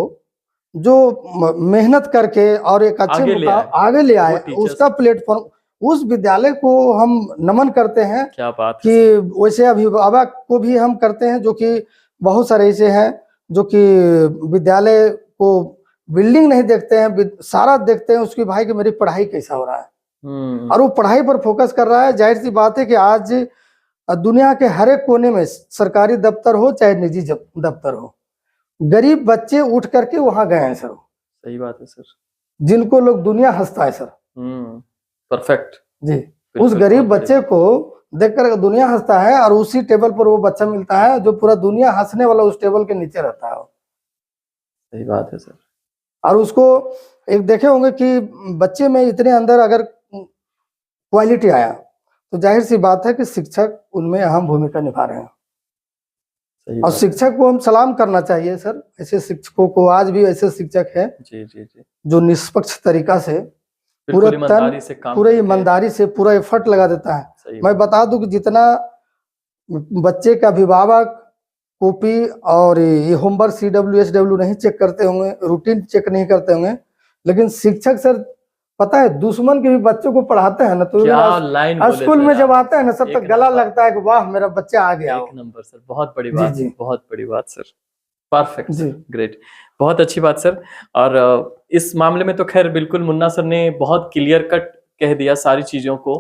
जो मेहनत करके और एक अच्छे आगे ले आए, उसका प्लेटफॉर्म, उस विद्यालय को हम नमन करते हैं। क्या बात कि वैसे अभिभावक को भी हम करते हैं, जो कि बहुत सारे ऐसे हैं जो कि विद्यालय को बिल्डिंग नहीं देखते हैं, सारा देखते हैं उसकी भाई कि मेरी पढ़ाई कैसा हो रहा है, और वो पढ़ाई पर फोकस कर रहा है। जाहिर सी बात है कि आज दुनिया के हर एक कोने में, सरकारी दफ्तर हो चाहे निजी दफ्तर हो, गरीब बच्चे उठ करके वहां गए हैं सर। सही बात है सर, जिनको लोग दुनिया हंसता है सर। परफेक्ट जी। उस गरीब बच्चे को देखकर दुनिया हंसता है, और उसी टेबल पर वो बच्चा मिलता है जो पूरा दुनिया हंसने वाला उस टेबल के नीचे रहता है। सही बात है सर। और उसको एक देखे होंगे कि बच्चे में इतने अंदर अगर क्वालिटी आया तो जाहिर सी बात है कि शिक्षक उनमें अहम भूमिका निभा रहे हैं, और शिक्षक को हम सलाम करना चाहिए सर। ऐसे शिक्षकों को, आज भी ऐसे शिक्षक हैं जी जी जी, जो निष्पक्ष तरीका से पूरा ईमानदारी से पूरा एफर्ट लगा देता है। मैं बता दूं कि जितना बच्चे का अभिभावक कॉपी और ये होमवर्क CW SW नहीं चेक करते होंगे, रूटीन चेक नहीं करते होंगे, लेकिन शिक्षक सर पता है दुश्मन के भी बच्चों को पढ़ाते हैं ना, तो स्कूल में जब आते हैं ना सर, तो गला लगता है कि वाह मेरा बच्चा आ गया। एक नंबर सर, बहुत बड़ी बात, बहुत बड़ी बात सर। परफेक्ट जी, ग्रेट, बहुत अच्छी बात सर। और इस मामले में तो खैर बिल्कुल मुन्ना सर ने बहुत क्लियर कट कह दिया सारी चीजों को।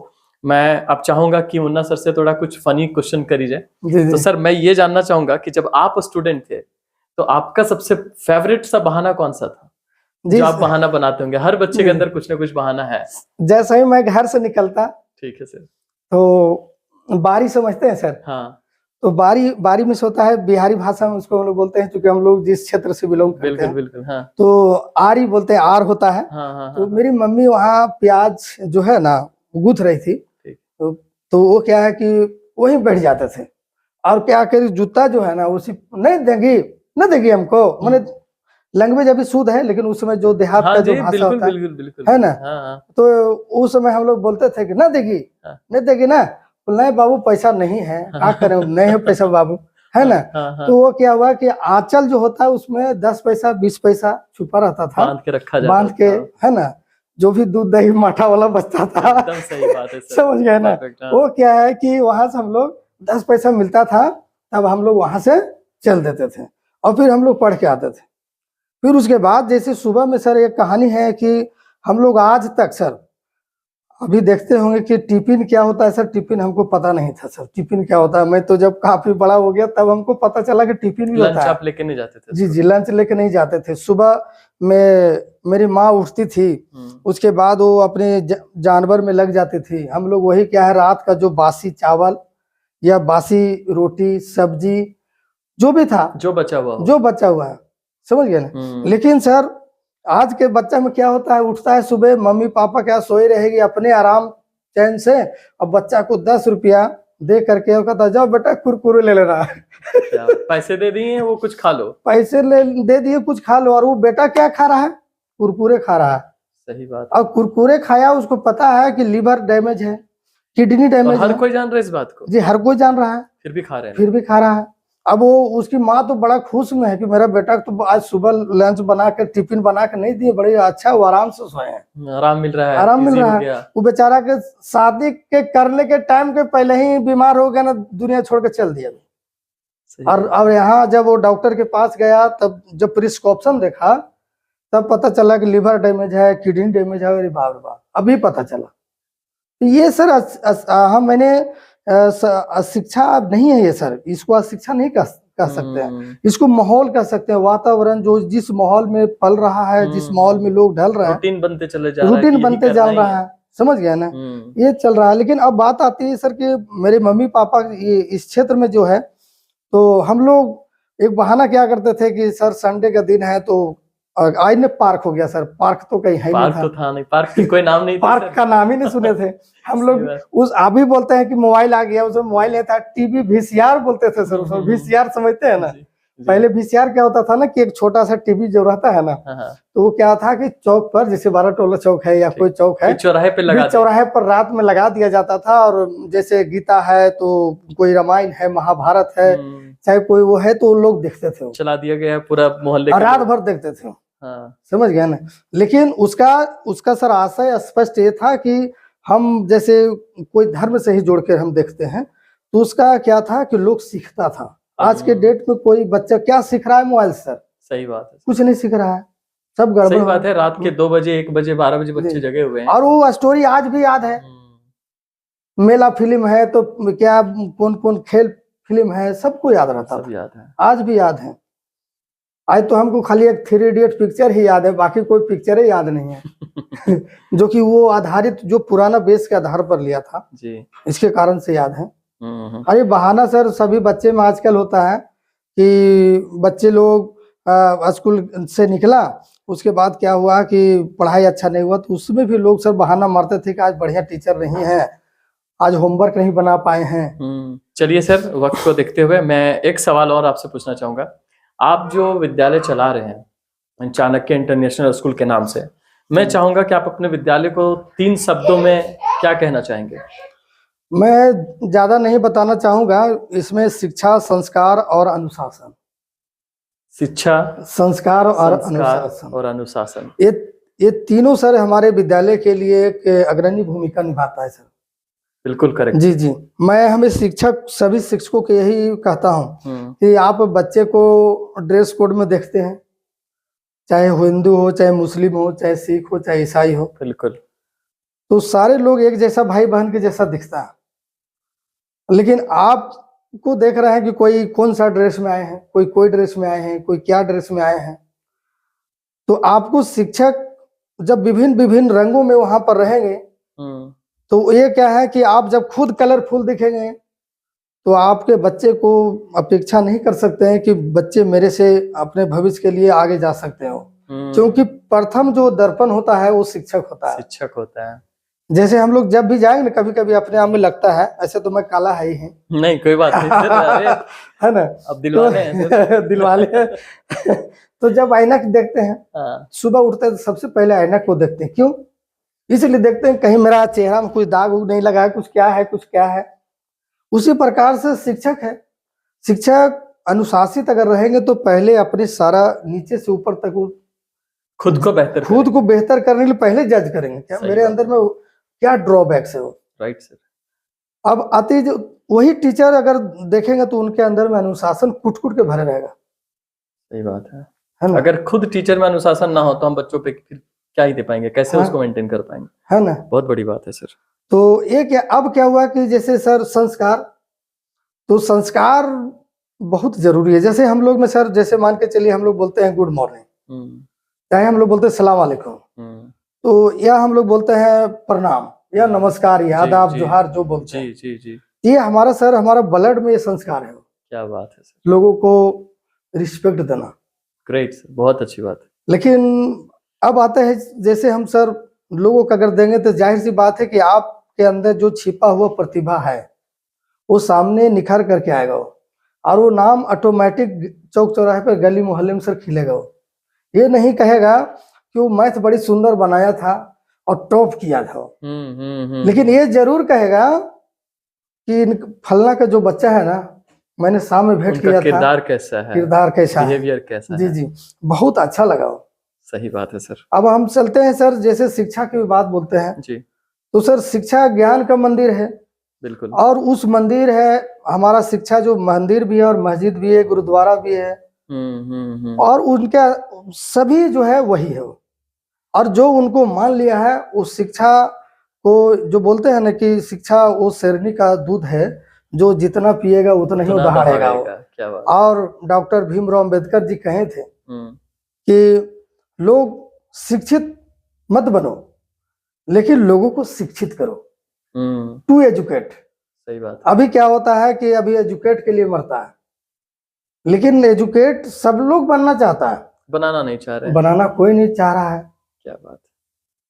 मैं अब चाहूंगा कि मुन्ना सर से थोड़ा कुछ फनी क्वेश्चन करी जाए। तो सर मैं ये जानना चाहूंगा कि जब आप स्टूडेंट थे तो आपका सबसे फेवरेट सा बहाना कौन सा था जो आप बहाना बनाते होंगे? हर बच्चे के अंदर कुछ ना कुछ बहाना है। जैसा ही मैं घर से निकलता, ठीक है सर, तो बारी समझते हैं सर? हाँ। तो बारी में होता है, बिहारी भाषा में उसको हम लोग बोलते हैं, क्योंकि हम लोग जिस क्षेत्र से बिलोंग करते हैं। बिल्कुल, हाँ। तो आरी बोलते हैं, आर होता है। हाँ, तो मेरी मम्मी वहाँ प्याज जो है ना गूंथ रही थी, तो वो क्या है कि वहीं बैठ जाते थे, और क्या करी जूता जो है ना उसी नहीं देगी हमको, मैंने लैंग्वेज अभी शुद्ध है, लेकिन उस समय जो देहात का जो भाषा होता है ना, तो उस समय हम लोग बोलते थे कि ना देगी, नहीं देगी ना, नहीं बाबू पैसा नहीं है, क्या करें, नहीं है पैसा बाबू, है ना। तो वो क्या हुआ कि आंचल जो होता है उसमें 10 पैसा 20 पैसा छुपा रहता था, बांध के, है ना, जो भी दूध दही माठा वाला बचता था। एकदम सही बात है सर। समझ गए ना। वो क्या है कि वहां से हम लोग 10 पैसा मिलता था, तब हम लोग वहां से चल देते थे, और फिर हम लोग पढ़ के आते थे। फिर उसके बाद जैसे सुबह में सर एक कहानी है कि हम लोग आज तक सर अभी देखते होंगे कि टिफिन क्या होता है सर। टिफिन हमको पता नहीं था सर, टिफिन क्या होता है। मैं तो जब काफी बड़ा हो गया तब हमको पता चला कि टिफिन भी होता है। आप लेके नहीं जाते थे? जी जी, लंच लेके नहीं जाते थे। सुबह में मेरी माँ उठती थी, उसके बाद वो अपने जानवर में लग जाती थी। हम लोग वही क्या है, रात का जो बासी चावल या बासी रोटी सब्जी जो भी था, जो बचा हुआ है, समझ गए ना। लेकिन सर आज के बच्चा में क्या होता है, उठता है सुबह, मम्मी पापा क्या सोए रहेगी अपने आराम चैन से, अब बच्चा को 10 रुपया दे करके वो कहता जाओ बेटा कुरकुरे ले लेना। पैसे दे दिए, वो कुछ खा लो, पैसे दे दिए कुछ खा लो, और वो बेटा क्या खा रहा है, कुरकुरे खा रहा है। सही बात। और कुरकुरे खाया, उसको पता है कि लीवर डैमेज है, किडनी डैमेज है। हर कोई जान रहा है इस बात को। जी, हर कोई जान रहा है, फिर भी खा रहा है। अब वो उसकी माँ तो बड़ा खुश में है कि मेरा बेटा तो आज सुबह लंच बना के टिफिन बना के नहीं दिए, बड़े अच्छा वो आराम से सोए हैं, आराम मिल रहा है। वो बेचारा के शादी के करने के टाइम के पहले ही बीमार हो गया ना, दुनिया छोड़ के चल दिया। और अब यहाँ जब वो डॉक्टर के पास गया, तब जब प्रिस्क्रिप्शन देखा तब पता चला कि लीवर डैमेज है, किडनी डैमेज है। अरे बाप रे बाप, अभी पता चला। तो ये सर मैंने शिक्षा नहीं है ये सर, इसको शिक्षा नहीं कह सकते हैं, इसको माहौल कह सकते हैं। वातावरण जो जिस माहौल में पल रहा है, जिस माहौल में लोग ढल रहे हैं, रूटीन बनते जा रहा है, समझ गया ना, ये चल रहा है। लेकिन अब बात आती है सर कि मेरे मम्मी पापा ये इस क्षेत्र में जो है, तो हम लोग एक बहाना क्या करते थे कि सर संडे का दिन है तो आज ने पार्क हो गया सर। पार्क तो कहीं है नहीं था, पार्क की कोई नाम नहीं, पार्क का नाम ही नहीं सुने थे हम लोग। उस अभी बोलते हैं कि मोबाइल आ गया, उसमें मोबाइल नहीं था, टीवी VCR बोलते थे सर। उसमें VCR समझते हैं ना, पहले VCR क्या होता था ना कि एक छोटा सा टीवी जो रहता है ना, तो वो क्या था कि चौक पर, जैसे 12 टोला चौक है या कोई चौक है, चौराहे पर रात में लगा दिया जाता था। और जैसे गीता है तो कोई रामायण है, महाभारत है, चाहे कोई वो है, तो लोग देखते थे, चला दिया गया है पूरा मोहल्ले, रात भर देखते थे। समझ गया ना। लेकिन उसका सर आशय स्पष्ट ये था कि हम जैसे कोई धर्म से ही जोड़ के हम देखते हैं, तो उसका क्या था कि लोग सीखता था। आज के डेट में कोई बच्चा क्या सीख रहा है, मोबाइल सर। सही बात है, कुछ नहीं सीख रहा है, सब गड़बड़। सही बात है, रात के 2 बजे 1 बजे 12 बजे बच्चे जगे हुए हैं। और वो स्टोरी आज भी याद है, मेला फिल्म है तो क्या, कौन कौन खेल फिल्म है, सबको याद रहता, सब याद है, आज भी याद है। आज तो हमको खाली एक 3 इडियट पिक्चर ही याद है, बाकी कोई पिक्चर ही याद नहीं है। जो कि वो आधारित, जो पुराना बेस के आधार पर लिया था जी, इसके कारण से याद है। अरे बहाना सर सभी बच्चे में आजकल होता है कि बच्चे लोग स्कूल से निकला, उसके बाद क्या हुआ कि पढ़ाई अच्छा नहीं हुआ, तो उसमें भी लोग सर बहाना मारते थे कि आज बढ़िया टीचर नहीं है, आज होमवर्क नहीं बना पाए हैं। चलिए सर, वक्त को देखते हुए मैं एक सवाल और आपसे पूछना चाहूंगा। आप जो विद्यालय चला रहे हैं चाणक्य इंटरनेशनल स्कूल के नाम से, मैं चाहूंगा कि आप अपने विद्यालय को 3 शब्दों में क्या कहना चाहेंगे? मैं ज्यादा नहीं बताना चाहूंगा, इसमें शिक्षा, संस्कार और अनुशासन। शिक्षा, संस्कार और अनुशासन, ये तीनों सर हमारे विद्यालय के लिए एक अग्रणी भूमिका निभाता है सर। बिल्कुल करेक्ट। जी जी, मैं हमें सभी शिक्षकों को यही कहता हूँ कि आप बच्चे को ड्रेस कोड में देखते हैं, चाहे हिंदू हो, चाहे मुस्लिम हो, चाहे सिख हो, चाहे ईसाई हो, बिल्कुल, तो सारे लोग एक जैसा भाई बहन के जैसा दिखता है। लेकिन आप को देख रहे हैं कि कोई कौन सा ड्रेस में आए हैं, कोई ड्रेस में आए हैं, कोई क्या ड्रेस में आए हैं। तो आपको शिक्षक जब विभिन्न रंगों में वहां पर रहेंगे, तो ये क्या है कि आप जब खुद कलरफुल दिखेंगे तो आपके बच्चे को अपेक्षा नहीं कर सकते हैं कि बच्चे मेरे से अपने भविष्य के लिए आगे जा सकते हो। क्योंकि प्रथम जो दर्पण होता है वो शिक्षक होता है। जैसे हम लोग जब भी जाएंगे ना, कभी कभी अपने आप में लगता है, ऐसे तो मैं काला है ही नहीं, कोई बात नहीं है ना, अब दिलवाले हैं। तो जब ऐनक देखते हैं, सुबह उठते हैं तो सबसे पहले ऐनक को देखते हैं। क्यों? इसलिए देखते हैं कहीं मेरा चेहरा में कोई दाग उग नहीं लगा है, कुछ क्या है। उसी प्रकार से शिक्षक अनुशासित अगर रहेंगे तो पहले अपने सारा नीचे से ऊपर तक खुद को बेहतर करने के लिए पहले जज करेंगे, क्या मेरे अंदर में क्या ड्रॉबैक्स है वो। Right sir. अब आते वही टीचर अगर देखेंगे तो उनके अंदर में अनुशासन कुट के भरे रहेगा। सही बात है ना? अगर खुद टीचर में अनुशासन ना हो तो हम बच्चों पे क्या ही दे पाएंगे, कैसे हाँ। उसको मेंटेन कर पाएंगे, है ना। बहुत बड़ी बात है सर। तो ये क्या अब क्या हुआ कि जैसे सर संस्कार, तो संस्कार बहुत जरूरी है। जैसे हम लोग में सर, जैसे मान के चलिए हम लोग बोलते हैं गुड मॉर्निंग, चाहे हम लोग बोलते हैं सलाम वालेकुम, तो या हम लोग बोलते हैं प्रणाम या नमस्कार या आदाब जोहार जो बोलते हैं, जी जी, ये हमारा सर, हमारा ब्लड में ये संस्कार है। क्या बात है सर, लोगों को रिस्पेक्ट देना। ग्रेट सर, बहुत अच्छी बात है। लेकिन अब आता है, जैसे हम सर लोगों को अगर देंगे तो जाहिर सी बात है कि आपके अंदर जो छिपा हुआ प्रतिभा है वो सामने निखर करके आएगा और वो नाम ऑटोमेटिक चौक चौराहे पर गली मोहल्ले में सर खिलेगा। ये नहीं कहेगा कि वो मैथ बड़ी सुंदर बनाया था और टॉप किया था, लेकिन ये जरूर कहेगा कि फलना का जो बच्चा है ना, मैंने सामने भेंट किया था, किरदार कैसा है, किरदार कैसा है, बिहेवियर कैसा जी है। जी, बहुत अच्छा लगा। सही बात है सर। अब हम चलते हैं सर, जैसे शिक्षा की बात बोलते हैं जी, तो सर शिक्षा ज्ञान का मंदिर है, बिल्कुल, और उस मंदिर है हमारा शिक्षा, जो मंदिर भी है और मस्जिद भी है, गुरुद्वारा भी है, और उनका सभी जो है वही है। और जो उनको मान लिया है उस शिक्षा को, जो बोलते हैं ना कि शिक्षा वो शेरनी का दूध है, जो जितना पिएगा उतना ही दहाड़ेगा। क्या बात। और डॉक्टर भीमराव अंबेडकर जी कहे थे कि लोग शिक्षित मत बनो, लेकिन लोगों को शिक्षित करो, टू एजुकेट। सही बात। अभी क्या होता है कि अभी एजुकेट के लिए मरता है, लेकिन एजुकेट सब लोग बनना चाहता है, बनाना नहीं चाह रहे, बनाना कोई नहीं चाह रहा है। क्या बात,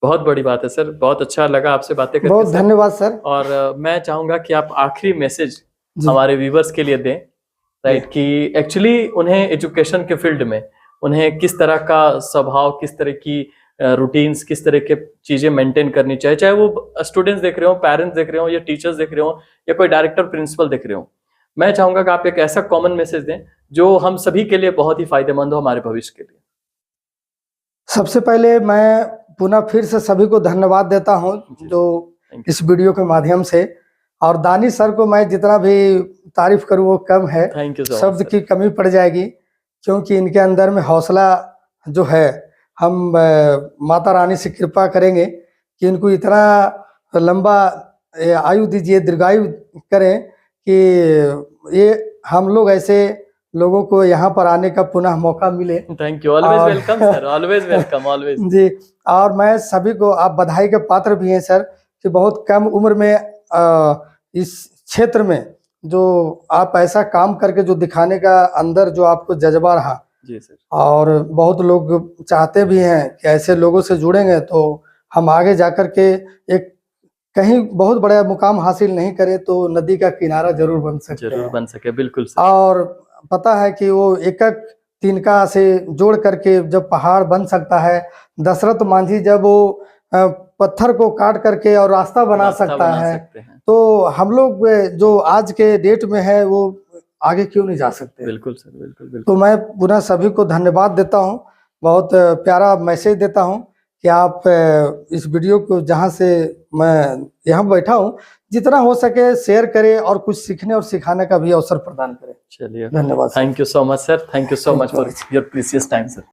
बहुत बड़ी बात है सर, बहुत अच्छा लगा आपसे बातें करके। बहुत धन्यवाद सर। और मैं चाहूंगा कि आप आखिरी मैसेज हमारे व्यूवर्स के लिए दें, राइट, कि एक्चुअली उन्हें एजुकेशन के फील्ड में उन्हें किस तरह का स्वभाव, किस तरह की रूटीन्स, किस तरह के चीजें मेंटेन करनी चाहिए, चाहे वो स्टूडेंट्स देख रहे हो, पेरेंट्स देख रहे हो, या टीचर्स देख रहे हो, या कोई डायरेक्टर प्रिंसिपल देख रहे हो। मैं चाहूंगा कि आप एक ऐसा कॉमन मैसेज दें जो हम सभी के लिए बहुत ही फायदेमंद हो, हमारे भविष्य के लिए। सबसे पहले मैं पुनः फिर से सभी को धन्यवाद देता हूं जो इस वीडियो के माध्यम से, और दानिश सर को मैं जितना भी तारीफ करूं वो कम है, शब्द की कमी पड़ जाएगी, क्योंकि इनके अंदर में हौसला जो है, हम माता रानी से कृपा करेंगे कि इनको इतना लंबा आयु दीजिए, दीर्घायु करें कि ये हम लोग ऐसे लोगों को यहाँ पर आने का पुनः मौका मिले। Thank you, always welcome sir, always welcome, always जी। और मैं सभी को, आप बधाई के पात्र भी हैं सर कि बहुत कम उम्र में इस क्षेत्र में जो आप ऐसा काम करके जो दिखाने का अंदर जो आपको जज्बा रहा। जी सर। और बहुत लोग चाहते भी हैं कि ऐसे लोगों से जुड़ेंगे तो हम आगे जाकर के एक कहीं बहुत बड़ा मुकाम हासिल नहीं करें तो नदी का किनारा जरूर बन सकते हैं। जरूर बन सके, बिल्कुल सर। और पता है कि वो एक एक तिनका से जोड़ करके जब पहाड़ बन सकता है, दशरथ मांझी जब वो पत्थर को काट करके और रास्ता बना सकता है, तो हम लोग जो आज के डेट में है वो आगे क्यों नहीं जा सकते। बिल्कुल सर, बिल्कुल बिल्कुल। तो मैं पुनः सभी को धन्यवाद देता हूं, बहुत प्यारा मैसेज देता हूं कि आप इस वीडियो को, जहां से मैं यहाँ बैठा हूं, जितना हो सके शेयर करें और कुछ सीखने और सिखाने का भी अवसर प्रदान करें। चलिए, धन्यवाद। Thank you so much sir, thank you so much for your precious time sir.